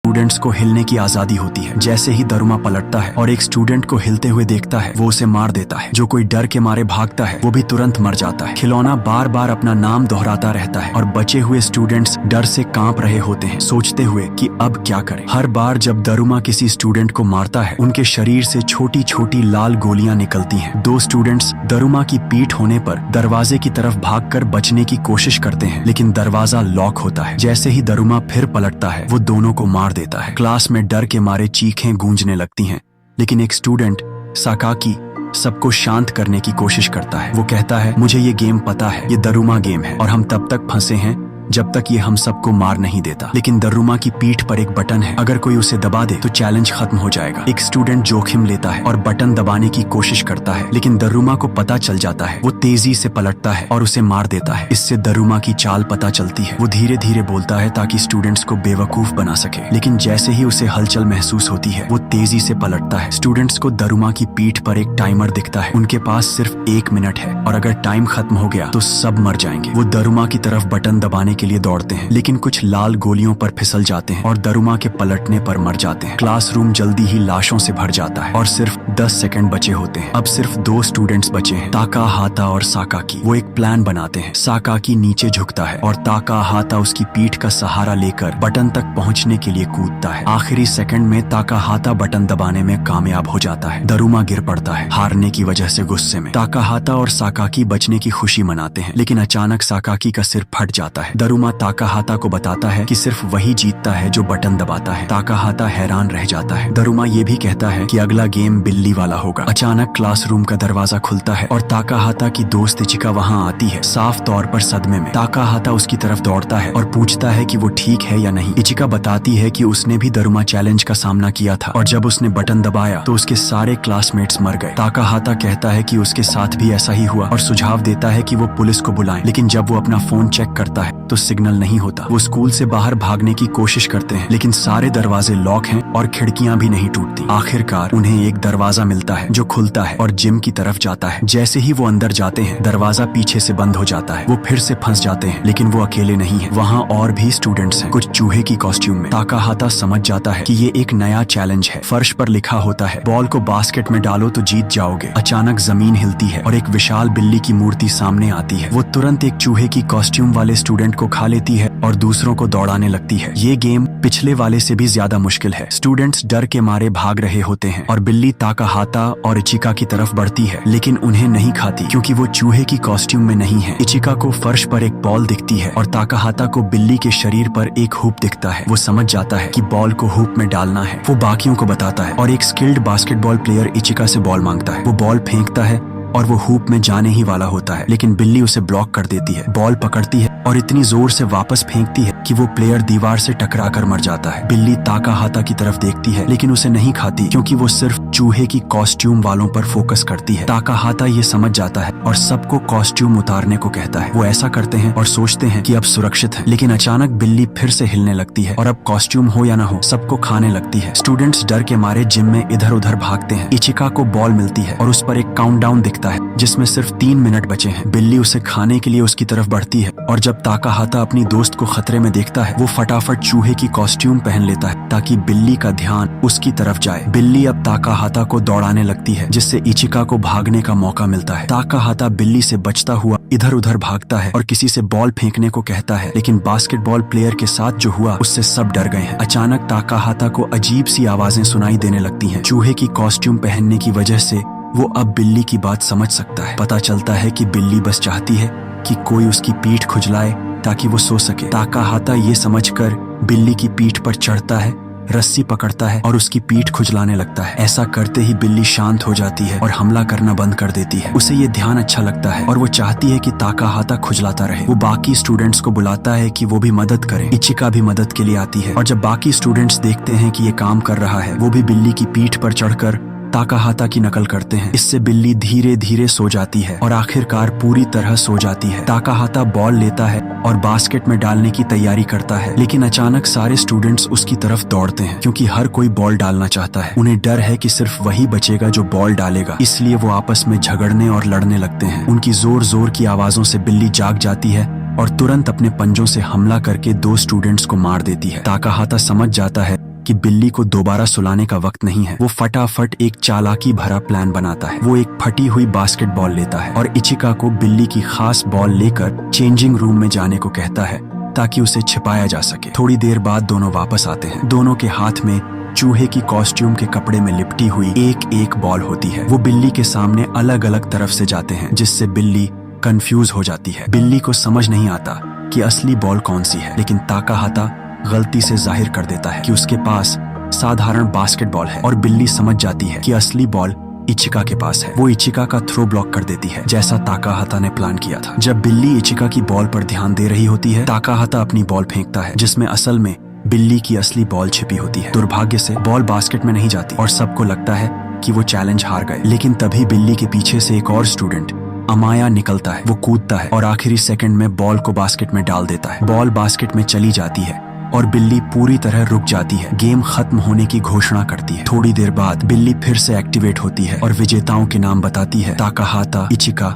Students को हिलने की आजादी होती है। जैसे ही दरुमा पलटता है और एक स्टूडेंट को हिलते हुए देखता है, वो उसे मार देता है। जो कोई डर के मारे भागता है वो भी तुरंत मर जाता है। खिलौना बार बार अपना नाम दोहराता रहता है और बचे हुए स्टूडेंट्स डर से कांप रहे होते हैं, सोचते हुए कि अब क्या करें। हर बार जब दरुमा किसी स्टूडेंट को मारता है, उनके शरीर से छोटी छोटी लाल गोलियां निकलती हैं। दो स्टूडेंट्स दरुमा की पीठ होने पर दरवाजे की तरफ भागकर बचने की कोशिश करते हैं, लेकिन दरवाजा लॉक होता है। जैसे ही दरुमा फिर पलटता है, वो दोनों को मार देता है। क्लास में डर के मारे चीखें गूंजने लगती हैं, लेकिन एक स्टूडेंट साकाकी सबको शांत करने की कोशिश करता है। वो कहता है, मुझे ये गेम पता है, ये दरुमा गेम है और हम तब तक फंसे हैं जब तक ये हम सबको मार नहीं देता। लेकिन दरुमा की पीठ पर एक बटन है, अगर कोई उसे दबा दे तो चैलेंज खत्म हो जाएगा। एक स्टूडेंट जोखिम लेता है और बटन दबाने की कोशिश करता है, लेकिन दरुमा को पता चल जाता है। वो तेजी से पलटता है और उसे मार देता है। इससे दरुमा की चाल पता चलती है। वो धीरे धीरे बोलता है ताकि स्टूडेंट्स को बेवकूफ बना सके, लेकिन जैसे ही उसे हलचल महसूस होती है, वो तेजी से पलटता है। स्टूडेंट्स को दरुमा की पीठ पर एक टाइमर दिखता है। उनके पास सिर्फ 1 मिनट है और अगर टाइम खत्म हो गया तो सब मर जाएंगे। वो दरुमा की तरफ बटन दबाने के लिए दौड़ते हैं, लेकिन कुछ लाल गोलियों पर फिसल जाते हैं और दरुमा के पलटने पर मर जाते हैं। क्लासरूम जल्दी ही लाशों से भर जाता है और सिर्फ 10 सेकंड बचे होते हैं। अब सिर्फ 2 स्टूडेंट्स बचे हैं, ताकाहाता और साकाकी। वो एक प्लान बनाते हैं। साकाकी नीचे झुकता है और ताकाहाता उसकी पीठ का सहारा लेकर बटन तक पहुंचने के लिए कूदता है। आखिरी सेकंड में ताकाहाता बटन दबाने में कामयाब हो जाता है। दरुमा गिर पड़ता है हारने की वजह से गुस्से में। ताकाहाता और साकाकी बचने की खुशी मनाते हैं, लेकिन अचानक साकाकी का सिर फट जाता है। दरुमा ताकाहाता को बताता है कि सिर्फ वही जीतता है जो बटन दबाता है। ताकाहाता हैरान रह जाता है। दरुमा ये भी कहता है कि अगला गेम बिल्ली वाला होगा। अचानक क्लासरूम का दरवाजा खुलता है और ताकाहाता की दोस्त इचिका वहाँ आती है, साफ तौर पर सदमे में। ताकाहाता उसकी तरफ दौड़ता है और पूछता है कि वो ठीक है या नहीं। इचिका बताती है कि उसने भी दरुमा चैलेंज का सामना किया था और जब उसने बटन दबाया तो उसके सारे क्लासमेट्स मर गए। ताकाहाता कहता है कि उसके साथ भी ऐसा ही हुआ और सुझाव देता है कि वो पुलिस को बुलाएं, लेकिन जब वो अपना फोन चेक करता है तो सिग्नल नहीं होता। वो स्कूल से बाहर भागने की कोशिश करते हैं, लेकिन सारे दरवाजे लॉक हैं और खिड़कियां भी नहीं टूटती। आखिरकार उन्हें एक दरवाजा मिलता है जो खुलता है और जिम की तरफ जाता है। जैसे ही वो अंदर जाते हैं, दरवाजा पीछे से बंद हो जाता है। वो फिर से फंस जाते हैं, लेकिन वो अकेले नहीं है। वहाँ और भी स्टूडेंट्स हैं, कुछ चूहे की कॉस्ट्यूम में। ताकाहाता समझ जाता है कि ये एक नया चैलेंज है। फर्श पर लिखा होता है, बॉल को बास्केट में डालो तो जीत जाओगे। अचानक जमीन हिलती है और एक विशाल बिल्ली की मूर्ति सामने आती है। वो तुरंत एक चूहे की कॉस्ट्यूम वाले स्टूडेंट को खा लेती है और दूसरों को दौड़ाने लगती है। ये गेम पिछले वाले से भी ज्यादा मुश्किल है। स्टूडेंट्स डर के मारे भाग रहे होते हैं और बिल्ली ताकाहाता और इचिका की तरफ बढ़ती है, लेकिन उन्हें नहीं खाती क्योंकि वो चूहे की कॉस्ट्यूम में नहीं है। इचिका को फर्श पर एक बॉल दिखती है और ताकाहाता को बिल्ली के शरीर पर एक हुप दिखता है। वो समझ जाता है कि बॉल को हुप में डालना है। वो बाकियों को बताता है और एक स्किल्ड बास्केटबॉल प्लेयर इचिका से बॉल मांगता है। वो बॉल फेंकता है और वो हुप में जाने ही वाला होता है, लेकिन बिल्ली उसे ब्लॉक कर देती है। बॉल पकड़ती है और इतनी जोर से वापस फेंकती है कि वो प्लेयर दीवार से टकराकर मर जाता है। बिल्ली ताकाहाता की तरफ देखती है, लेकिन उसे नहीं खाती क्योंकि वो सिर्फ चूहे की कॉस्ट्यूम वालों पर फोकस करती है। ताकाहाता ये समझ जाता है और सबको कॉस्ट्यूम उतारने को कहता है। वो ऐसा करते हैं और सोचते हैं कि अब सुरक्षित है, लेकिन अचानक बिल्ली फिर से हिलने लगती है और अब कॉस्ट्यूम हो या ना हो, सबको खाने लगती है। स्टूडेंट्स डर के मारे जिम में इधर उधर भागते हैं। इचिका को बॉल मिलती है और उस पर एक काउंटडाउन दिखता है जिसमें सिर्फ 3 मिनट बचे हैं। बिल्ली उसे खाने के लिए उसकी तरफ बढ़ती है और जब ताकाहाता अपनी दोस्त को खतरे में देखता है, वो फटाफट चूहे की कॉस्ट्यूम पहन लेता है ताकि बिल्ली का ध्यान उसकी तरफ जाए। बिल्ली अब ताकाहाता को दौड़ाने लगती है, जिससे इचिका को भागने का मौका मिलता है। ताकाहाता बिल्ली से बचता हुआ इधर उधर भागता है और किसी से बॉल फेंकने को कहता है, लेकिन बास्केटबॉल प्लेयर के साथ जो हुआ उससे सब डर गए हैं। अचानक ताकाहाता को अजीब सी आवाजें सुनाई देने लगती हैं। चूहे की कॉस्ट्यूम पहनने की वजह से वो अब बिल्ली की बात समझ सकता है। पता चलता है कि बिल्ली बस चाहती है कि कोई उसकी पीठ खुजलाए ताकि वो सो सके। ताकाहाता ये समझकर बिल्ली की पीठ पर चढ़ता है, रस्सी पकड़ता है और उसकी पीठ खुजलाने लगता है। ऐसा करते ही बिल्ली शांत हो जाती है और हमला करना बंद कर देती है। उसे ये ध्यान अच्छा लगता है और वो चाहती है कि ताकाहाता खुजलाता रहे। वो बाकी स्टूडेंट्स को बुलाता है कि वो भी मदद करें। इचिका भी मदद के लिए आती है और जब बाकी स्टूडेंट्स देखते हैं कि ये काम कर रहा है, वो भी बिल्ली की पीठ पर चढ़कर ताकाहाता की नकल करते हैं। इससे बिल्ली धीरे धीरे सो जाती है और आखिरकार पूरी तरह सो जाती है। ताकाहाता बॉल लेता है और बास्केट में डालने की तैयारी करता है, लेकिन अचानक सारे स्टूडेंट्स उसकी तरफ दौड़ते हैं क्योंकि हर कोई बॉल डालना चाहता है। उन्हें डर है कि सिर्फ वही बचेगा जो बॉल डालेगा, इसलिए वो आपस में झगड़ने और लड़ने लगते हैं। उनकी जोर जोर की आवाजों से बिल्ली जाग जाती है और तुरंत अपने पंजों से हमला करके 2 स्टूडेंट्स को मार देती है। ताकाहाता समझ जाता है कि बिल्ली को दोबारा सुलाने का वक्त नहीं है, वो फटाफट एक चालाकी भरा प्लान बनाता है। वो एक फटी हुई बास्केटबॉल लेता है और इचिका को बिल्ली की खास बॉल लेकर चेंजिंग रूम में जाने को कहता है ताकि उसे छिपाया जा सके। थोड़ी देर बाद दोनों वापस आते हैं। दोनों के हाथ में चूहे की कॉस्ट्यूम के कपड़े में लिपटी हुई एक एक बॉल होती है। वो बिल्ली के सामने अलग अलग तरफ से जाते हैं, जिससे बिल्ली कंफ्यूज हो जाती है। बिल्ली को समझ नहीं आता कि असली बॉल कौन सी है, लेकिन ताकाहाता गलती से जाहिर कर देता है कि उसके पास साधारण बास्केटबॉल है और बिल्ली समझ जाती है कि असली बॉल इचिका के पास है। वो इचिका का थ्रो ब्लॉक कर देती है, जैसा ताकाहाता ने प्लान किया था। जब बिल्ली इचिका की बॉल पर ध्यान दे रही होती है, ताकाहाता अपनी बॉल फेंकता है, जिसमें असल में बिल्ली की असली बॉल छिपी होती है। दुर्भाग्य से बॉल बास्केट में नहीं जाती और सबको लगता है कि वो चैलेंज हार गए। लेकिन तभी बिल्ली के पीछे से एक और स्टूडेंट अमाया निकलता है। वो कूदता है और आखिरी सेकंड में बॉल को बास्केट में डाल देता है। बॉल बास्केट में चली जाती है और बिल्ली पूरी तरह रुक जाती है। गेम खत्म होने की घोषणा करती है। थोड़ी देर बाद बिल्ली फिर से एक्टिवेट होती है और विजेताओं के नाम बताती है, ताकाहाता, इचिका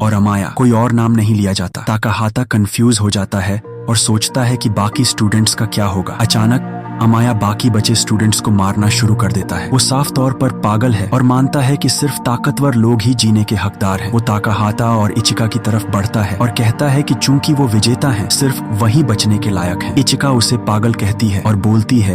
और अमाया। कोई और नाम नहीं लिया जाता। ताकाहाता कंफ्यूज हो जाता है और सोचता है कि बाकी स्टूडेंट्स का क्या होगा। अचानक अमाया बाकी बचे स्टूडेंट्स को मारना शुरू कर देता है। वो साफ तौर पर पागल है और मानता है कि सिर्फ ताकतवर लोग ही जीने के हकदार हैं। वो ताकाहाता और इचिका की तरफ बढ़ता है और कहता है कि चूंकि वो विजेता हैं, सिर्फ वही बचने के लायक हैं। इचिका उसे पागल कहती है और बोलती है